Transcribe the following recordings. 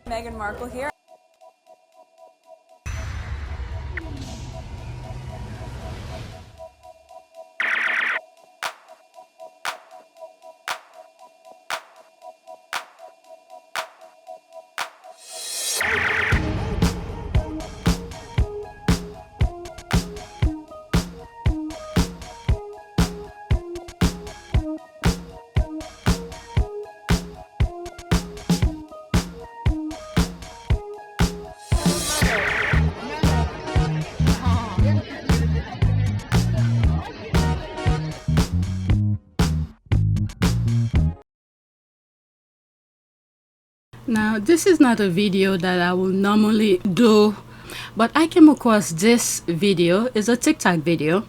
Meghan Markle here. Now, this is not a video that I will normally do, but I came across this video. It's a TikTok video,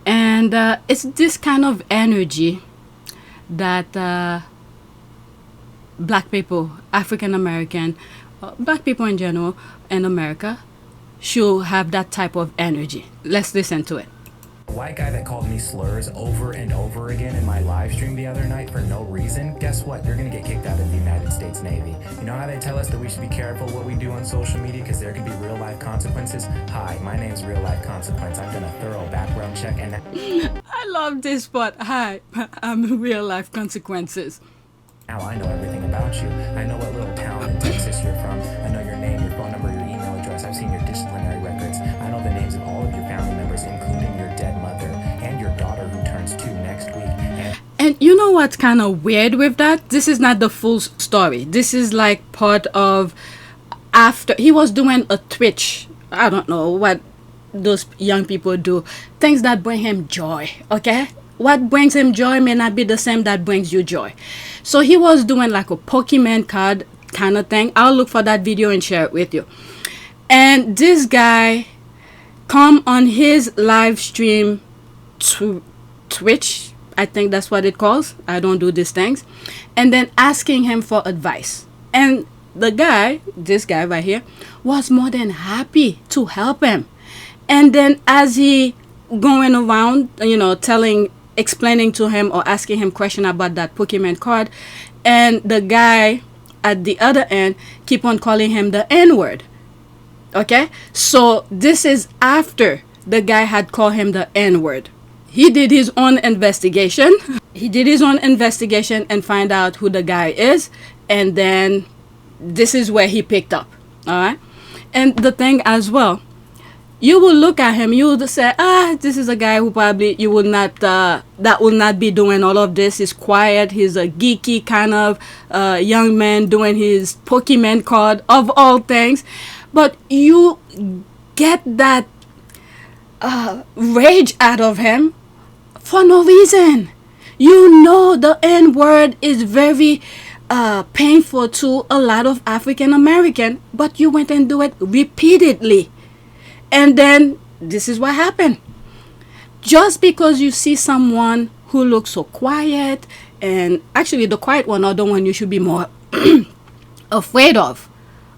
and it's this kind of energy that black people, African American, black people in general in America should have that type of energy. Let's listen to it. A white guy that called me slurs over and over again in my live stream the other night for no reason, guess what? You're gonna get kicked out of the United States Navy. You know how they tell us that we should be careful what we do on social media because there can be real life consequences? Hi, my name's Real Life Consequence. I've done a thorough background check and I love this part. Hi, I'm Real Life Consequences. now I know everything about you. I know what little town in Texas you're from. I know your name, your phone number, your email address. I've seen your disciplinary records. I know the names of all of your family members, including your dead mother and your daughter who turns 2 next week. And you know what's kind of weird with that? This is not the full story. This is like part of after he was doing a Twitch. I don't know what those young people do. Things that bring him joy, okay? What brings him joy may not be the same that brings you joy. So he was doing like a Pokemon card kind of thing. I'll look for that video and share it with you. And this guy come on his live stream to Twitch, I think that's what it calls. I don't do these things. And then asking him for advice. And the guy, this guy right here, was more than happy to help him. And then as he going around, you know, explaining to him or asking him question about that Pokemon card, and the guy at the other end keep on calling him the N-word. Okay? So this is after the guy had called him the N-word. He did his own investigation. He did his own investigation and find out who the guy is. And then this is where he picked up. All right. And the thing as well, you will look at him, you will say, this is a guy who probably you will not, that will not be doing all of this. He's quiet. He's a geeky kind of young man doing his Pokemon card of all things. But you get that rage out of him for no reason. You know the N-word is very painful to a lot of African American, but you went and do it repeatedly. And then this is what happened. Just because you see someone who looks so quiet, and actually the quiet one are the one you should be more afraid of.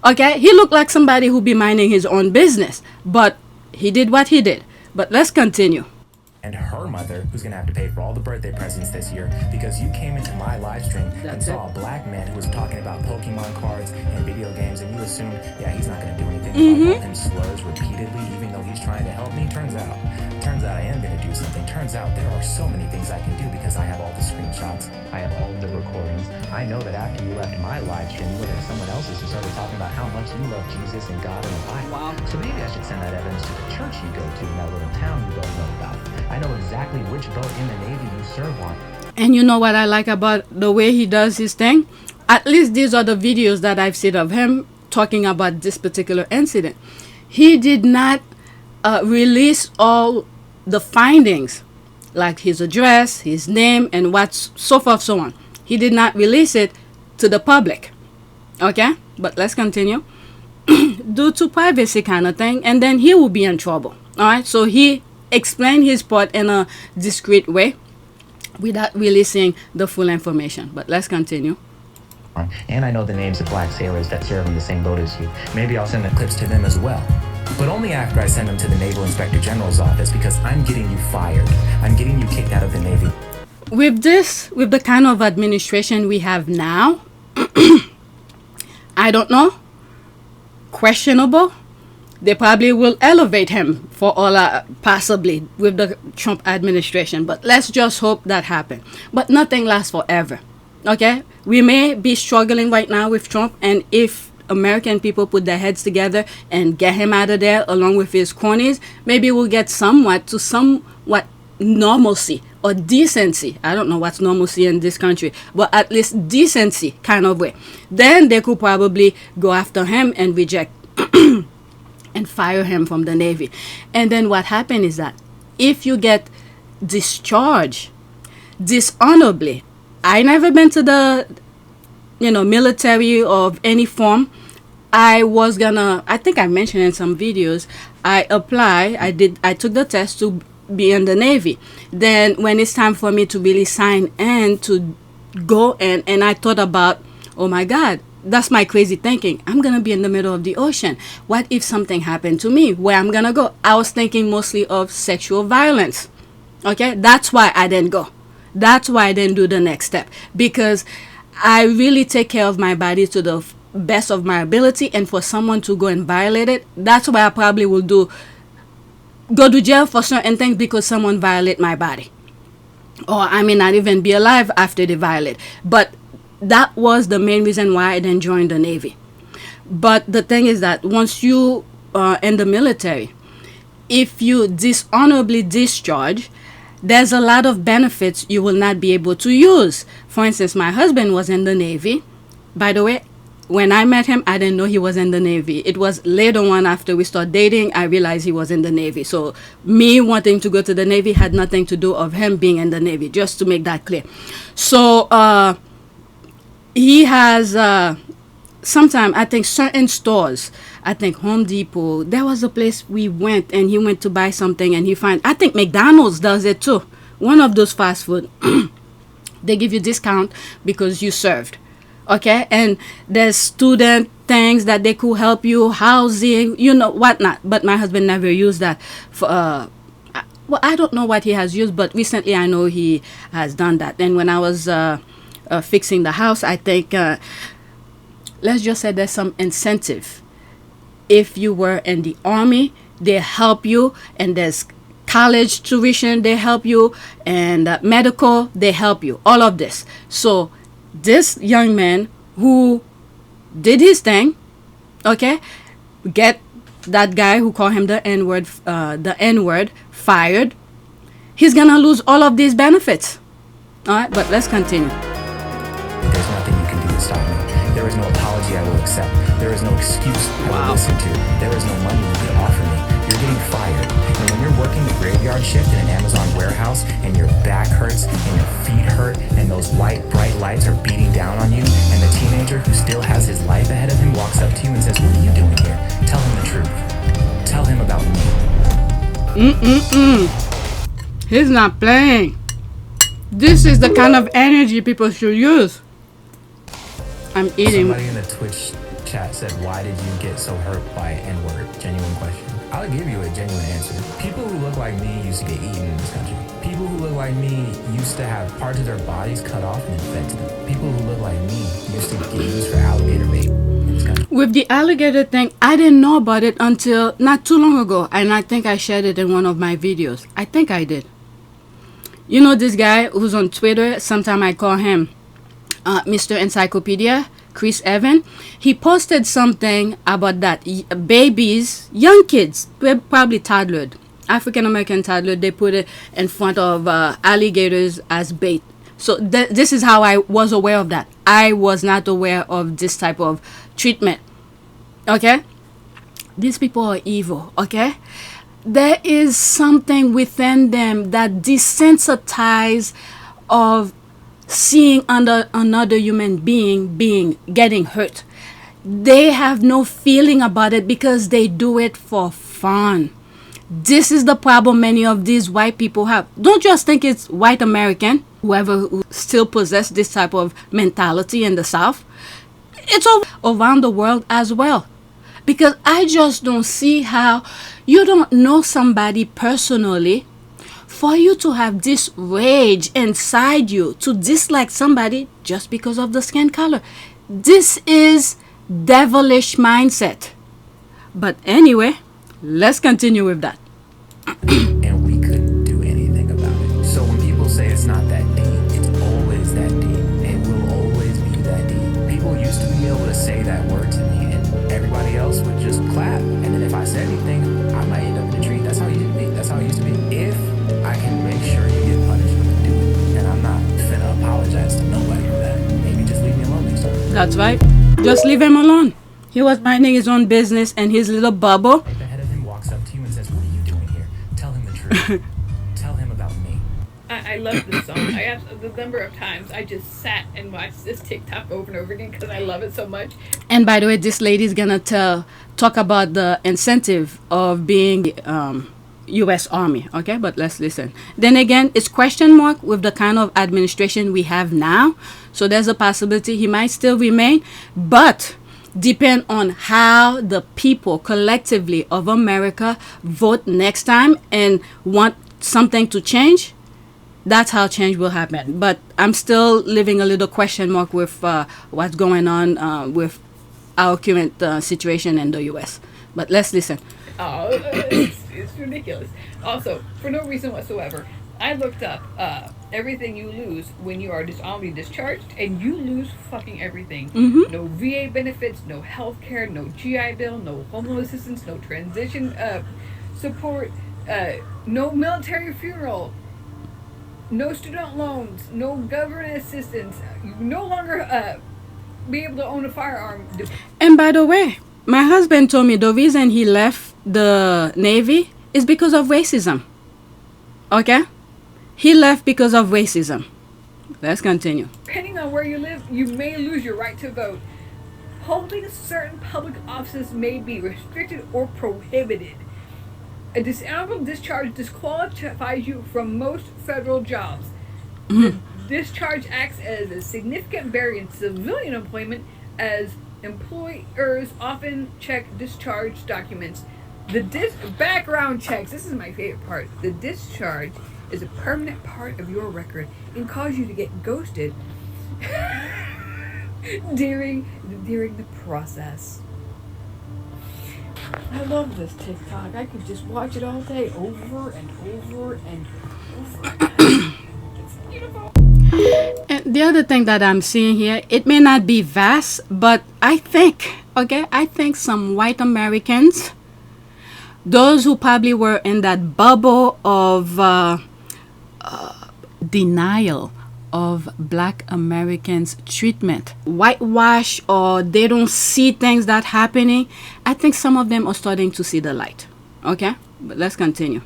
Okay, he looked like somebody who be minding his own business, but he did what he did. But let's continue. And her mother, who's gonna have to pay for all the birthday presents this year because you came into my live stream and saw a black man who was talking about Pokemon cards and video games, and you assumed, yeah, he's not gonna do anything. I called him slurs repeatedly, even though he's trying to help me. Turns out I am gonna do something. Turns out there are so many things I can do because I have all the screenshots, I have all the recordings. I know that after you left my live stream, you went to someone else's and started talking about how much you love Jesus and God and the Bible. Wow. So maybe I should send that evidence to the church you go to in that little town you both know about. I know exactly which boat in the Navy you serve on. And you know what I like about the way he does his thing? At least these are the videos that I've seen of him talking about this particular incident. He did not release all the findings, like his address, his name, and what's so forth, so on. He did not release it to the public. Okay? But let's continue. Due to privacy kind of thing, and then he will be in trouble. Alright? So he explained his part in a discreet way without releasing the full information. But let's continue. And I know the names of black sailors that serve in the same boat as you. Maybe I'll send the clips to them as well. But only after I send them to the Naval Inspector General's office, because I'm getting you fired. I'm getting you kicked out of the Navy. With the kind of administration we have now, I don't know questionable, they probably will elevate him for all possibly with the Trump administration. But let's just hope that happens. But nothing lasts forever. Okay? We may be struggling right now with Trump, and if American people put their heads together and get him out of there along with his cronies, maybe we'll get somewhat normalcy or decency. I don't know what's normalcy in this country, but at least decency kind of way. Then they could probably go after him and reject and fire him from the Navy. And then what happened is that if you get discharged dishonorably, I never been to the military of any form. I think I mentioned in some videos, I took the test to be in the Navy. Then when it's time for me to really sign and to go, and I thought about, oh my God, that's my crazy thinking. I'm going to be in the middle of the ocean. What if something happened to me? Where I'm going to go? I was thinking mostly of sexual violence. Okay? That's why I didn't go. That's why I didn't do the next step. Because I really take care of my body to the best of my ability. And for someone to go and violate it, that's why I probably will go to jail for certain things because someone violate my body. Or I may not even be alive after they violate. But that was the main reason why I didn't join the Navy. But the thing is that once you are in the military, if you dishonorably discharge, there's a lot of benefits you will not be able to use. For instance, my husband was in the Navy. By the way, when I met him, I didn't know he was in the Navy. It was later on after we started dating, I realized he was in the Navy. So me wanting to go to the Navy had nothing to do of him being in the Navy, just to make that clear. So he has sometimes, I think certain stores, I think Home Depot, there was a place we went and he went to buy something and I think McDonald's does it too. One of those fast food, they give you discount because you served. Okay, and there's student things that they could help you, housing, whatnot. But my husband never used that. Well, I don't know what he has used, but recently I know he has done that. And when I was fixing the house, I think, let's just say there's some incentive. If you were in the Army, they help you, and there's college tuition, they help you, and medical, they help you. All of this. So this young man who did his thing, okay, get that guy who called him the N-word fired, he's gonna lose all of these benefits. All right, but let's continue. There's nothing you can do to stop me. There is no apology I will accept. There is no excuse I will listen to. There is no money you can offer me. You're getting fired. And when you're working the graveyard shift in an Amazon warehouse and your back hurts and your feet hurt and those white bright lights are beating down on you and the teenager who still has his life ahead of him walks up to you and says, "What are you doing here?" Tell him the truth. Tell him about me. He's not playing. This is the kind of energy people should use. I'm eating. Somebody in the Twitch chat said, "Why did you get so hurt by N-word?" Genuine question. I'll give you a genuine answer. People who look like me used to get eaten in this country. People who look like me used to have parts of their bodies cut off and infected. People who look like me used to get used for alligator bait in this country. With the alligator thing, I didn't know about it until not too long ago, and I think I shared it in one of my videos. I think I did. You know this guy who's on Twitter? Sometimes I call him Mr. Encyclopedia, Chris Evan. He posted something about that. Babies, young kids, probably toddler, African-American toddler, they put it in front of alligators as bait. So this is how I was aware of that. I was not aware of this type of treatment. Okay? These people are evil. Okay? There is something within them that desensitizes of seeing another human being getting hurt. They have no feeling about it because they do it for fun. This is the problem many of these white people have. Don't just think it's white American, whoever still possess this type of mentality in the South. It's around the world as well. Because I just don't see how you don't know somebody personally, for you to have this rage inside you to dislike somebody just because of the skin color. This is devilish mindset. But anyway, let's continue with that. And we couldn't do anything about it. So when people say it's not that deep, it's always that deep. It will always be that deep. People used to be able to say that word to me, and everybody else would just clap. And then if I said anything, I might end up in a tree. That's how it used to be. That's how it used to be. If I can make sure you get punished when you do it, and I'm not finna apologize to nobody for that. Maybe just leave me alone next time. That's right. Just leave him alone. He was minding his own business and his little bubble. The head of him walks up to you and says, "What are you doing here? Tell him the truth. Tell him about me." I love this song. I have the number of times I just sat and watched this TikTok over and over again because I love it so much. And by the way, this lady's gonna talk about the incentive of being U.S. Army. Okay, but let's listen. Then again, it's question mark with the kind of administration we have now. So there's a possibility he might still remain, but depend on how the people collectively of America vote next time and want something to change. That's how change will happen. But I'm still living a little question mark with what's going on with our current situation in the U.S. But let's listen. Oh, it's ridiculous. Also, for no reason whatsoever, I looked up everything you lose when you are dishonorably discharged, and you lose fucking everything. Mm-hmm. No VA benefits, no health care, no GI Bill, no homeland assistance, no transition support, no military funeral, no student loans, no government assistance. You no longer be able to own a firearm. And by the way, my husband told me the reason he left the Navy is because of racism. Okay? He left because of racism. Let's continue. Depending on where you live, you may lose your right to vote. Holding certain public offices may be restricted or prohibited. A dishonorable discharge disqualifies you from most federal jobs. The discharge acts as a significant barrier in civilian employment, as employers often check discharge documents. The background checks, this is my favorite part. The discharge is a permanent part of your record and cause you to get ghosted during the process. I love this TikTok. I could just watch it all day, over and over and over again. It's beautiful. And the other thing that I'm seeing here, it may not be vast, but I think some white Americans, those who probably were in that bubble of denial of black Americans' treatment, whitewash, or they don't see things that happening, I think some of them are starting to see the light. Okay, but let's continue.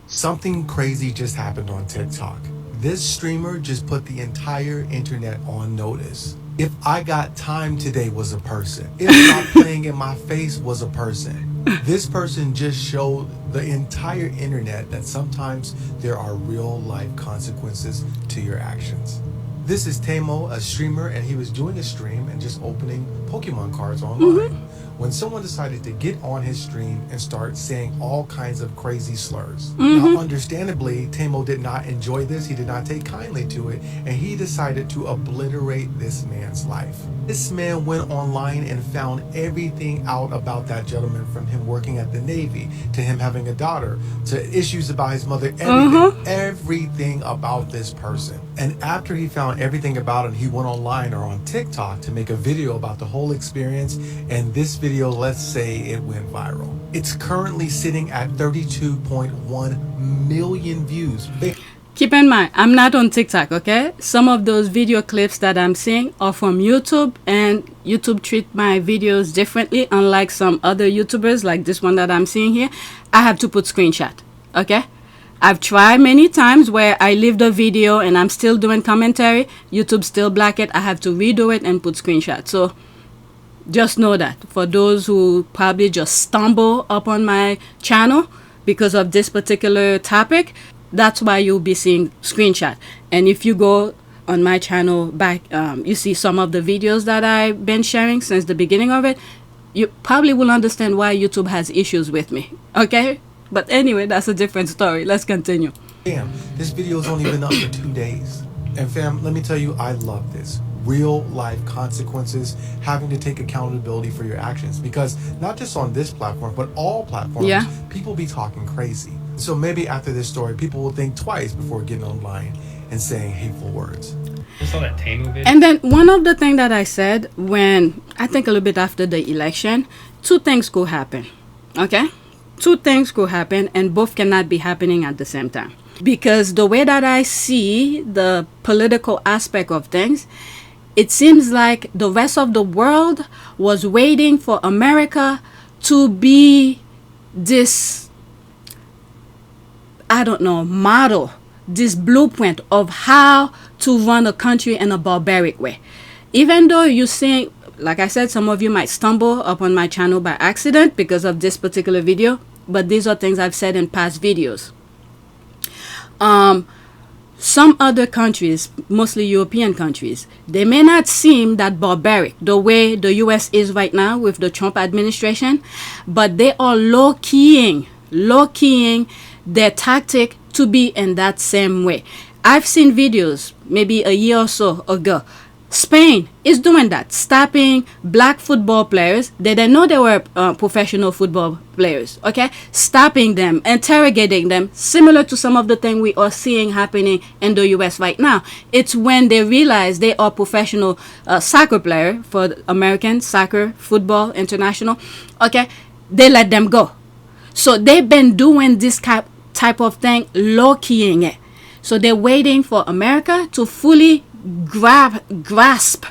Something crazy just happened on TikTok. This streamer just put the entire internet on notice. If I Got Time Today was a person, If Stop Playing in My Face was a person, this person just showed the entire internet that sometimes there are real life consequences to your actions. This is Tamo, a streamer, and he was doing a stream and just opening Pokemon cards online. When someone decided to get on his stream and start saying all kinds of crazy slurs. Now, understandably, Tamo did not enjoy this. He did not take kindly to it, and he decided to obliterate this man's life. This man went online and found everything out about that gentleman, from him working at the Navy, to him having a daughter, to issues about his mother, everything about this person. And after he found everything about him, he went online or on TikTok to make a video about the whole experience, and this video, let's say it went viral. It's currently sitting at 32.1 million views. Keep in mind, I'm not on TikTok, okay? Some of those video clips that I'm seeing are from YouTube, and YouTube treat my videos differently, unlike some other YouTubers like this one that I'm seeing here. I have to put screenshot, okay? I've tried many times where I leave the video and I'm still doing commentary. YouTube still black it. I have to redo it and put screenshot. So just know that for those who probably just stumble upon my channel because of this particular topic, that's why you'll be seeing screenshot. And if you go on my channel back, you see some of the videos that I've been sharing since the beginning of it. You probably will understand why YouTube has issues with me, okay? But anyway, that's a different story. Let's continue. Damn, this video's only been up for 2 days. And fam, let me tell you, I love this. real life consequences, having to take accountability for your actions. Because not just on this platform, but all platforms, Yeah. people be talking crazy. So maybe after this story, people will think twice before getting online and saying hateful words. I saw that Tamo video. And then one of the things that I said when I think a little bit after the election, two things could happen. Okay? Two things could happen, and both cannot be happening at the same time. Because the way that I see the political aspect of things, it seems like the rest of the world was waiting for America to be this, I don't know, model, this blueprint of how to run a country in a barbaric way. Even though you're seeing, like I said, some of you might stumble upon my channel by accident because of this particular video, but these are things I've said in past videos. Some other countries, mostly European countries, they may not seem that barbaric the way the US is right now with the Trump administration, but they are low-keying their tactic to be in that same way. I've seen videos maybe a year or so ago. Spain is doing that, stopping black football players. They didn't know they were professional football players, okay? Stopping them, interrogating them, similar to some of the things we are seeing happening in the US right now. It's when they realize they are professional soccer player for American Soccer Football International, okay? They let them go. So they've been doing this type of thing, low-keying it. So they're waiting for America to fully grasp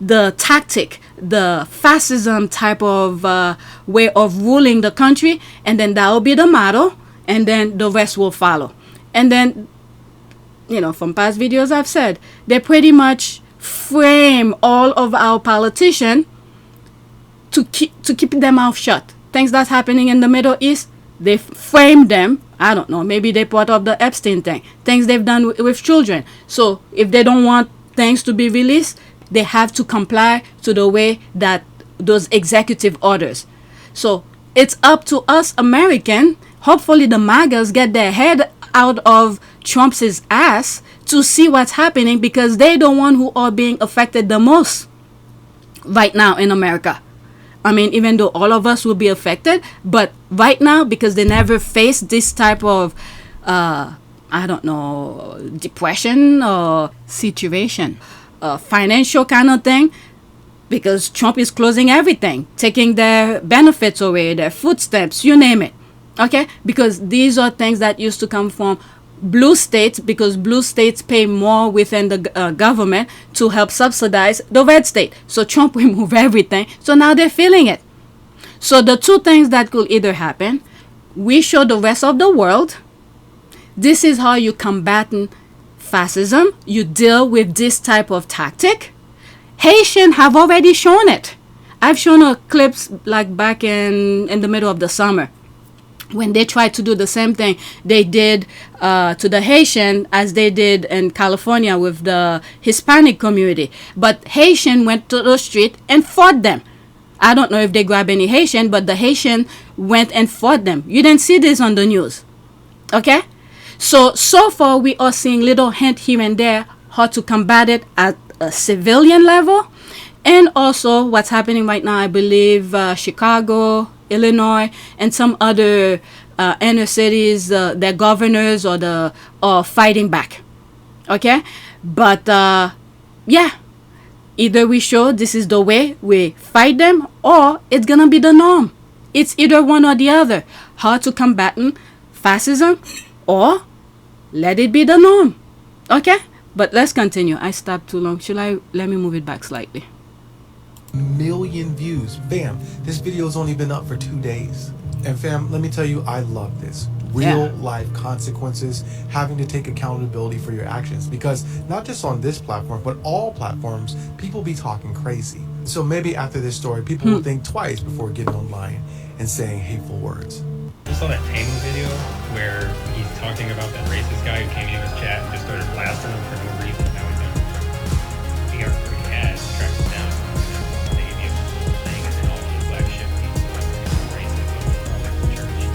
the tactic, the fascism type of way of ruling the country, and then that will be the model, and then the rest will follow. And then, you know, from past videos I've said, they pretty much frame all of our politicians to keep their mouth shut. Things that's happening in the Middle East, they frame them. I don't know, maybe they're part of the Epstein thing, things they've done with children. So if they don't want things to be released, they have to comply to the way that those executive orders. So it's up to us American. Hopefully the MAGAs get their head out of Trump's ass to see what's happening, because they're the one who are being affected the most right now in America. I mean, even though all of us will be affected, but right now, because they never faced this type of, I don't know, depression or situation, financial kind of thing, because Trump is closing everything, taking their benefits away, their food stamps, you name it. Okay? Because these are things that used to come from blue states, because blue states pay more within the government to help subsidize the red state. So Trump removed everything. So now they're feeling it. So the two things that could either happen, we show the rest of the world, this is how you combat fascism. You deal with this type of tactic. Haitians have already shown it. I've shown clips like back in the middle of the summer, when they tried to do the same thing they did to the Haitian as they did in California with the Hispanic community. But Haitian went to the street and fought them. I don't know if they grabbed any Haitian, but the Haitian went and fought them. You didn't see this on the news. Okay? So far we are seeing little hint here and there how to combat it at a civilian level. And also what's happening right now, I believe Chicago, Illinois, and some other inner cities, their governors are fighting back. Okay? But yeah, either we show this is the way we fight them, or it's gonna be the norm. It's either one or the other. How to combat fascism, or let it be the norm. Okay? But let's continue. I stopped too long. Let me move it back slightly. Million views. Fam, this video's only been up for 2 days. And fam, let me tell you, I love this. Real life consequences, having to take accountability for your actions. Because not just on this platform, but all platforms, people be talking crazy. So maybe after this story, people will think twice before getting online and saying hateful words. I saw that Tamo video where he's talking about that racist guy who came in his chat and just started blasting him for no reason. Now he got a free ad, tracked him down. They gave him the whole thing, and then all the black shit he's racist. Like the church too.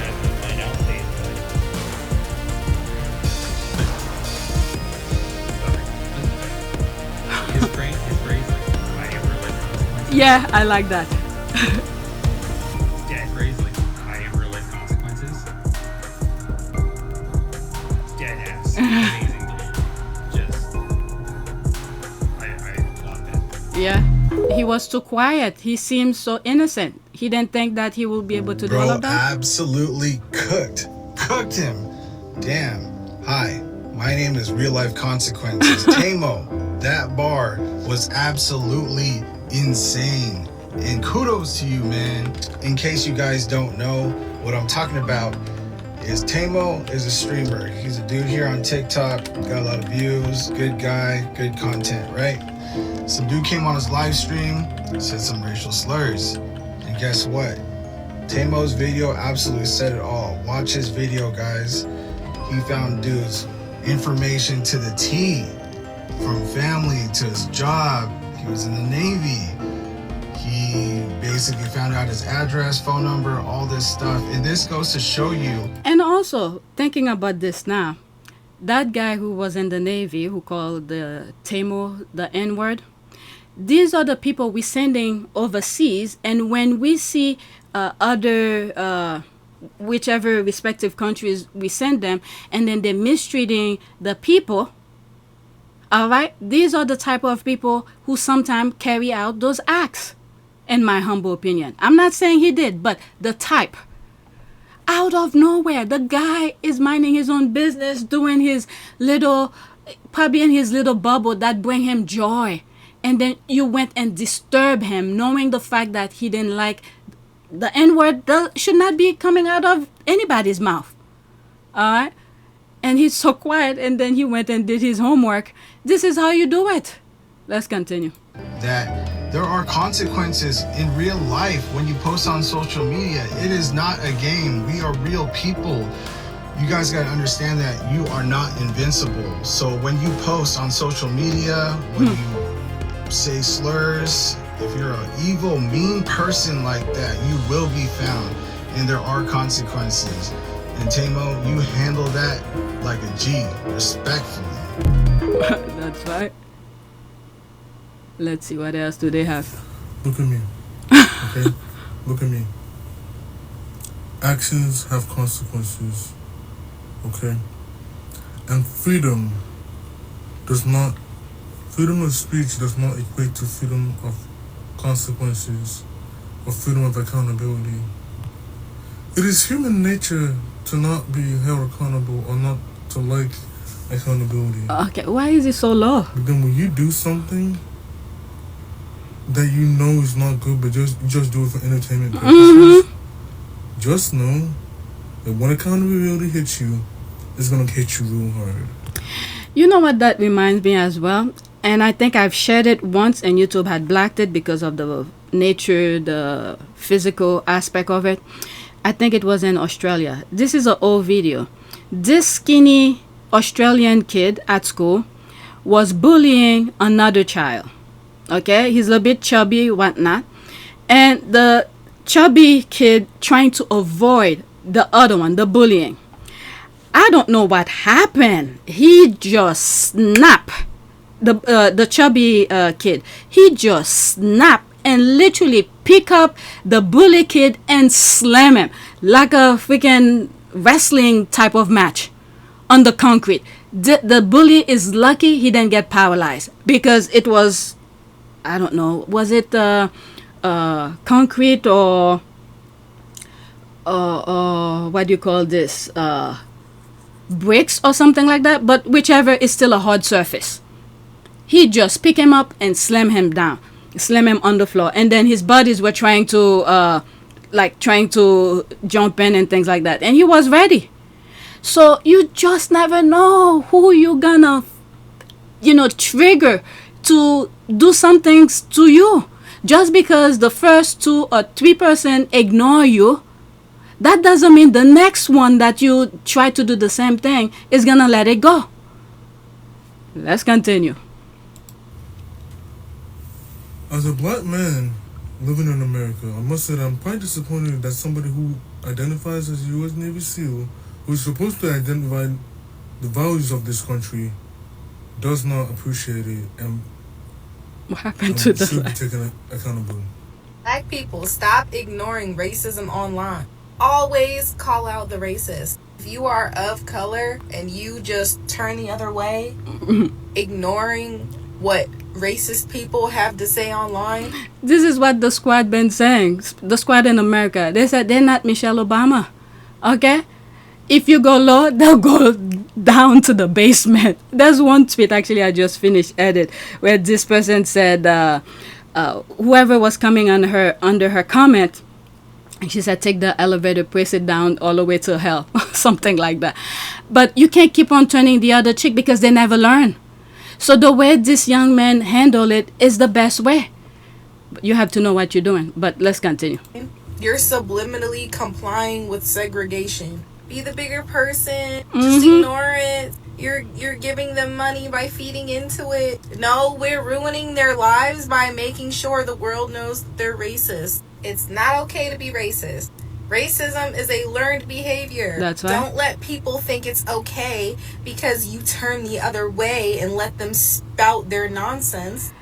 That's the find out stage, but Yeah, I like that. Dad phrase, like, I am real life consequences. Dead ass. Amazing, dude. Just, I applaud that. Yeah. He was too quiet. He seemed so innocent. He didn't think that he would be able to do all Bro, of that. absolutely cooked. Cooked him. Damn. Hi, my name is Real Life Consequences. Tamo, that bar was absolutely insane. And kudos to you, man. In case you guys don't know, what I'm talking about is Tamo is a streamer. He's a dude here on TikTok, got a lot of views, good guy, good content, right? Some dude came on his live stream, said some racial slurs. And guess what? Tamo's video absolutely said it all. Watch his video, guys. He found dude's information to the T, from family to his job. He was in the Navy. He basically found out his address, phone number, all this stuff. And this goes to show you. And also, thinking about this now, that guy who was in the Navy who called the Tamo the N-word, these are the people we're sending overseas. And when we see other, whichever respective countries we send them, and then they're mistreating the people, all right, these are the type of people who sometimes carry out those acts, in my humble opinion. I'm not saying he did, but the type. Out of nowhere, the guy is minding his own business, doing his little, probably in his little bubble that bring him joy. And then you went and disturb him, knowing the fact that he didn't like the N-word should not be coming out of anybody's mouth. All right? And he's so quiet, and then he went and did his homework. This is how you do it. Let's continue. That there are consequences in real life when you post on social media. It is not a game. We are real people. You guys got to understand that you are not invincible. So when you post on social media, when you say slurs, if you're an evil, mean person like that, you will be found, and there are consequences. And Tamo, you handle that like a G, respectfully. That's right. Let's see, what else do they have? Look at me. Okay? Look at me. Actions have consequences. Okay? And freedom of speech does not equate to freedom of consequences or freedom of accountability. It is human nature to not be held accountable or not to like accountability. Okay, why is it so low? But then when you do something that you know is not good, but just do it for entertainment purposes, just know that when accountability hits you, it's gonna hit you real hard. You know what that reminds me as well? And I think I've shared it once and YouTube had blacked it because of the nature, the physical aspect of it. I think it was in Australia. This is an old video. This skinny Australian kid at school was bullying another child. Okay, he's a bit chubby, whatnot. And the chubby kid trying to avoid the other one, the bullying. I don't know what happened. He just snapped. The chubby kid. He just snapped and literally pick up the bully kid and slam him like a freaking wrestling type of match on the concrete. The bully is lucky he didn't get paralyzed because it was, I don't know, was it concrete or what do you call this, bricks or something like that, but whichever is still a hard surface. He just pick him up and slam him down, slam him on the floor, and then his buddies were trying to jump in and things like that, and he was ready. So you just never know who you gonna trigger to do some things to you. Just because the first 2 or 3 person ignore you, that doesn't mean the next one that you try to do the same thing is gonna let it go. Let's continue. As a black man living in America, I must say that I'm quite disappointed that somebody who identifies as a U.S. Navy SEAL, who's supposed to identify the values of this country, does not appreciate it and What happened and to should be the? taken accountable. Black people, stop ignoring racism online. Always call out the racist. If you are of color and you just turn the other way, ignoring what racist people have to say online. This is what the squad been saying. The squad in America. They said they're not Michelle Obama. Okay? If you go low, they'll go down to the basement. There's one tweet actually I just finished edit where this person said whoever was coming on her under her comment, and she said take the elevator, press it down all the way to hell. Something like that. But you can't keep on turning the other cheek because they never learn. So the way this young man handled it is the best way. You have to know what you're doing. But let's continue. You're subliminally complying with segregation. Be the bigger person. Just ignore it. You're giving them money by feeding into it. No, we're ruining their lives by making sure the world knows that they're racist. It's not okay to be racist. Racism is a learned behavior. That's right. Don't let people think it's okay because you turn the other way and let them spout their nonsense.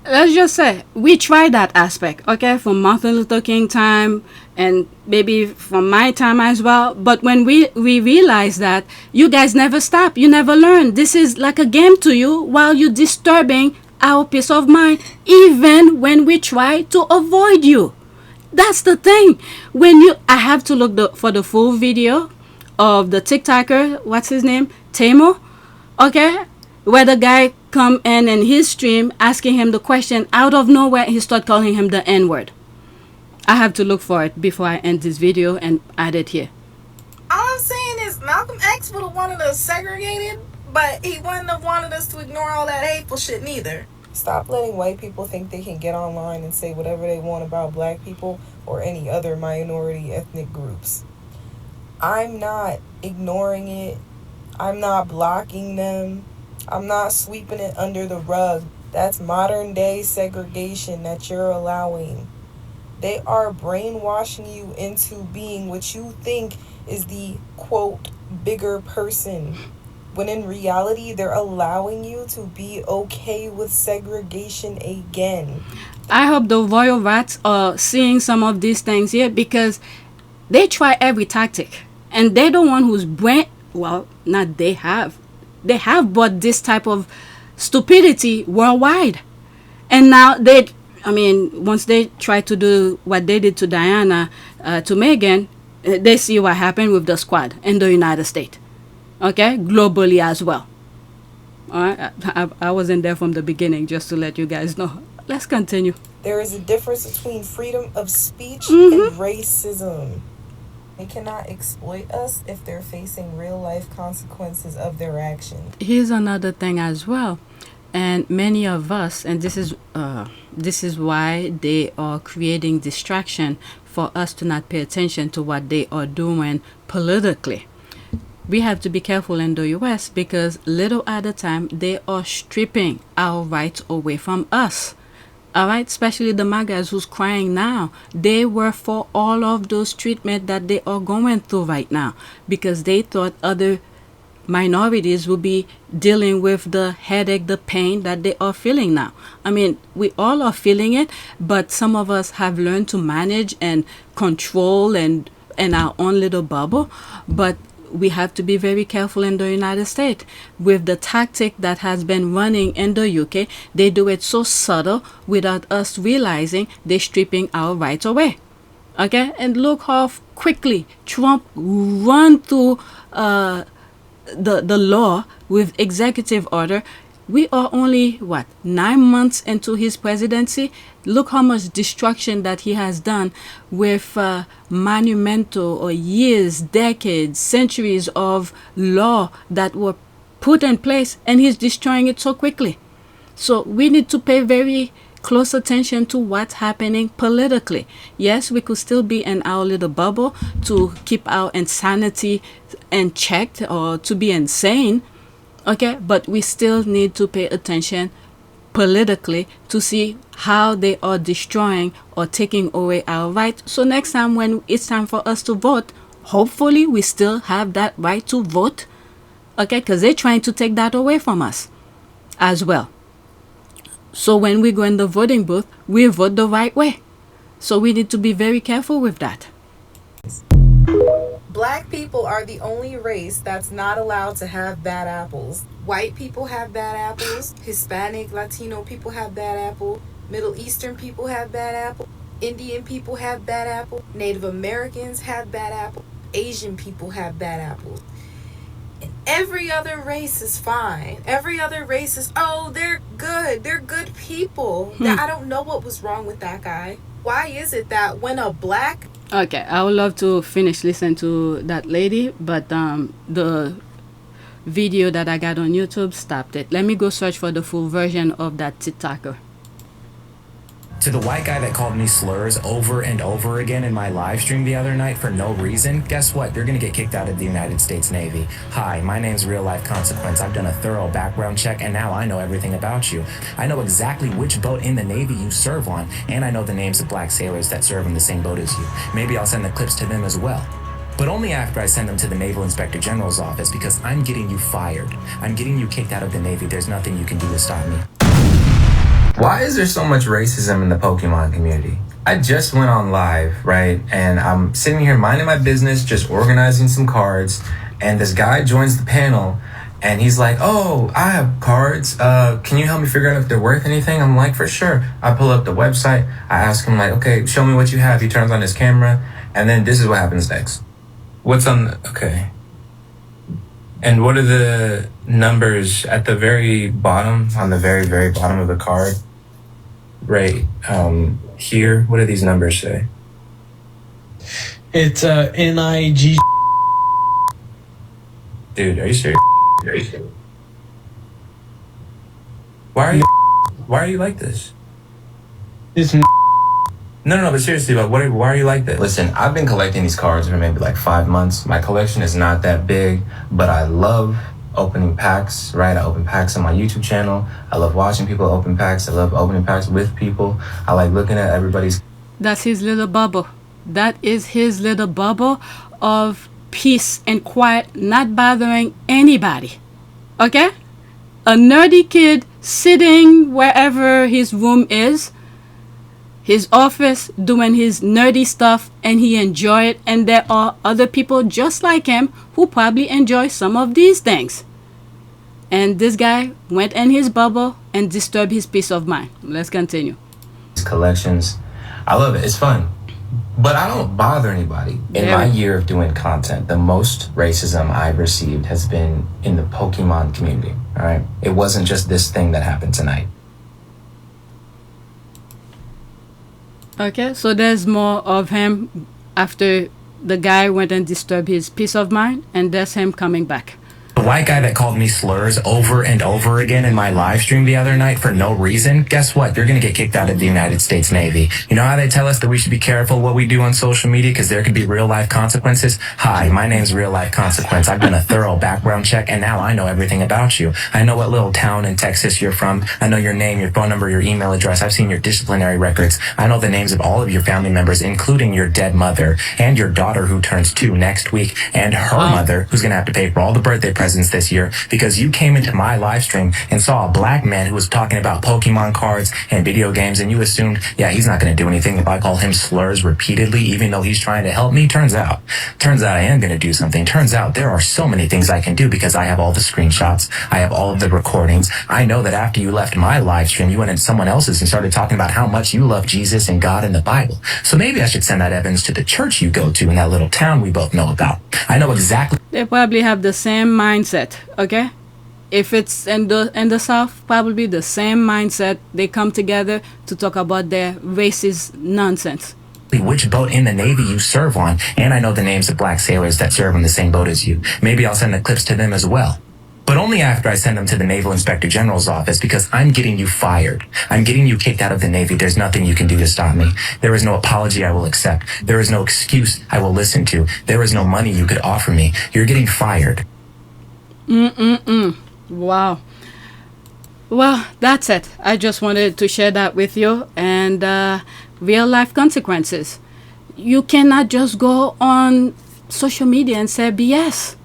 Let's just say we tried that aspect, okay, from Martin Luther King time and maybe from my time as well. But when we realized that you guys never stop, you never learn. This is like a game to you while you're disturbing our peace of mind, even when we try to avoid you. That's the thing. I have to look for the full video of the TikToker, what's his name, Tamo, okay, where the guy come in his stream asking him the question out of nowhere. He start calling him the N-word. I have to look for it before I end this video and add it here. All I'm saying is Malcolm X would have wanted us segregated, but he wouldn't have wanted us to ignore all that hateful shit neither. Stop letting white people think they can get online and say whatever they want about black people or any other minority ethnic groups. I'm not ignoring it. I'm not blocking them. I'm not sweeping it under the rug. That's modern day segregation that you're allowing. They are brainwashing you into being what you think is the, quote, bigger person. When in reality, they're allowing you to be okay with segregation again. I hope the royal rats are seeing some of these things here because they try every tactic. And they're the one who's they have brought this type of stupidity worldwide. And now once they try to do what they did to Diana, to Meghan, they see what happened with the squad in the United States. Okay, globally as well. All right, I wasn't there from the beginning, just to let you guys know. Let's continue. There is a difference between freedom of speech and racism. They cannot exploit us if they're facing real life consequences of their actions. Here's another thing as well, and many of us, and this is why they are creating distraction for us to not pay attention to what they are doing politically. We have to be careful in the US because little at a time they are stripping our rights away from us. All right, especially the MAGAs who's crying now. They were for all of those treatment that they are going through right now because they thought other minorities will be dealing with the headache, the pain that they are feeling now. I mean, we all are feeling it, but some of us have learned to manage and control and in our own little bubble. But we have to be very careful in the United States with the tactic that has been running in the UK. They do it so subtle without us realizing they're stripping our rights away. Okay, and look how quickly Trump run through the law with executive order. We are only 9 months into his presidency. Look how much destruction that he has done with monumental or years, decades, centuries of law that were put in place, and he's destroying it so quickly. So we need to pay very close attention to what's happening politically. Yes, we could still be in our little bubble to keep our insanity in check or to be insane. Okay, but we still need to pay attention politically to see how they are destroying or taking away our rights. So next time when it's time for us to vote, hopefully we still have that right to vote. Okay, because they're trying to take that away from us as well. So when we go in the voting booth, we vote the right way. So we need to be very careful with that. Black people are the only race that's not allowed to have bad apples. White people have bad apples. Hispanic, Latino people have bad apple. Middle Eastern people have bad apple. Indian people have bad apple. Native Americans have bad apple. Asian people have bad apples. And every other race is fine. Every other race is, oh, they're good. They're good people. I don't know what was wrong with that guy. Why is it that when a black... Okay, I would love to finish listening to that lady, but the video that I got on YouTube stopped it. Let me go search for the full version of that TikToker. To the white guy that called me slurs over and over again in my live stream the other night for no reason, guess what? You're gonna get kicked out of the United States Navy. Hi, my name's Real Life Consequence. I've done a thorough background check and now I know everything about you. I know exactly which boat in the Navy you serve on, and I know the names of black sailors that serve in the same boat as you. Maybe I'll send the clips to them as well. But only after I send them to the Naval Inspector General's office, because I'm getting you fired. I'm getting you kicked out of the Navy. There's nothing you can do to stop me. Why is there so much racism in the Pokemon community? I just went on live, right? And I'm sitting here minding my business, just organizing some cards. And this guy joins the panel and he's like, oh, I have cards. Can you help me figure out if they're worth anything? I'm like, for sure. I pull up the website. I ask him like, okay, show me what you have. He turns on his camera. And then this is what happens next. What's on the, okay. And what are the numbers at the very bottom, on the very, very bottom of the card? Right here, what do these numbers say? It's NIG. Dude, are you serious? Why are you like this? It's No, but seriously, but why are you like this? Listen, I've been collecting these cards for maybe like 5 months. My collection is not that big, but I love opening packs, right? I open packs on my YouTube channel. I love watching people open packs. I love opening packs with people. I like looking at everybody's... That's his little bubble. That is his little bubble of peace and quiet, not bothering anybody. Okay? A nerdy kid sitting wherever his room is, his office, doing his nerdy stuff, and he enjoy it. And there are other people just like him who probably enjoy some of these things. And this guy went in his bubble and disturbed his peace of mind. Let's continue. Collections. I love it. It's fun. But I don't bother anybody. In my year of doing content, the most racism I've received has been in the Pokemon community. All right? It wasn't just this thing that happened tonight. Okay, so there's more of him after the guy went and disturbed his peace of mind, and there's him coming back. The white guy that called me slurs over and over again in my live stream the other night for no reason, guess what? You're going to get kicked out of the United States Navy. You know how they tell us that we should be careful what we do on social media because there could be real life consequences? Hi, my name's Real Life Consequence. I've done a thorough background check and now I know everything about you. I know what little town in Texas you're from. I know your name, your phone number, your email address. I've seen your disciplinary records. I know the names of all of your family members, including your dead mother and your daughter who turns 2 next week and her mother who's going to have to pay for all the birthday presents this year because you came into my live stream and saw a black man who was talking about Pokemon cards and video games and you assumed, yeah, he's not going to do anything if I call him slurs repeatedly even though he's trying to help me. Turns out I am going to do something. Turns out there are so many things I can do because I have all the screenshots. I have all of the recordings. I know that after you left my live stream, you went into someone else's and started talking about how much you love Jesus and God and the Bible. So maybe I should send that evidence to the church you go to in that little town we both know about. I know exactly. They probably have the same mindset, okay? If it's in the South, probably the same mindset. They come together to talk about their racist nonsense. Which boat in the Navy you serve on, and I know the names of black sailors that serve on the same boat as you. Maybe I'll send the clips to them as well. But only after I send them to the Naval Inspector General's office because I'm getting you fired. I'm getting you kicked out of the Navy. There's nothing you can do to stop me. There is no apology I will accept. There is no excuse I will listen to. There is no money you could offer me. You're getting fired. Wow. Well, that's it. I just wanted to share that with you. And real life consequences. You cannot just go on social media and say BS.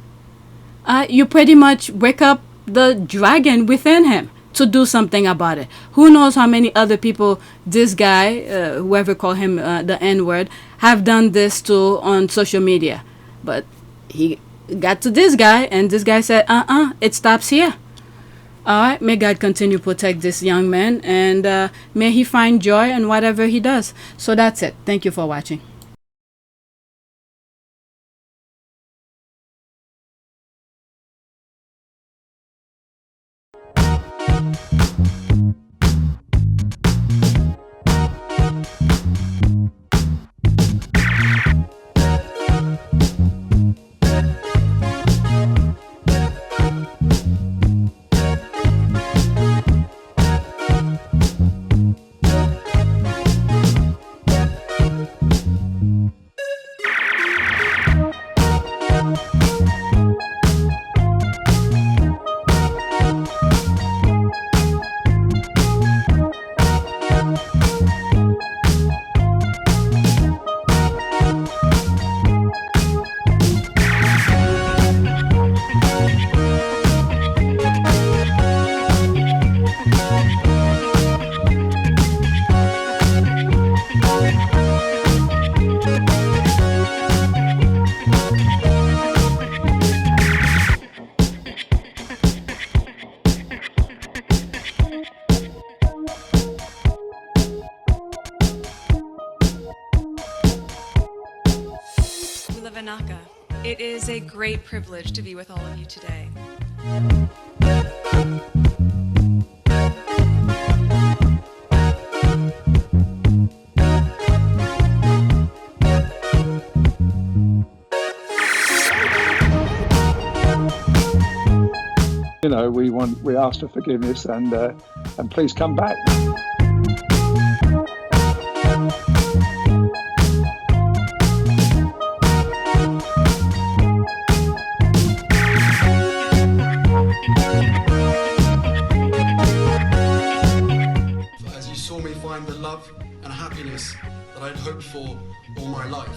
You pretty much wake up the dragon within him. to do something about it. Who knows how many other people this guy, whoever called him the N-word, have done this to on social media. But he got to this guy, and this guy said, it stops here. All right, may God continue to protect this young man, and may he find joy in whatever he does. So that's it. Thank you for watching. Lavanaka. It is a great privilege to be with all of you today. You know, we ask for forgiveness and please come back. As you saw me find the love and happiness that I'd hoped for all my life.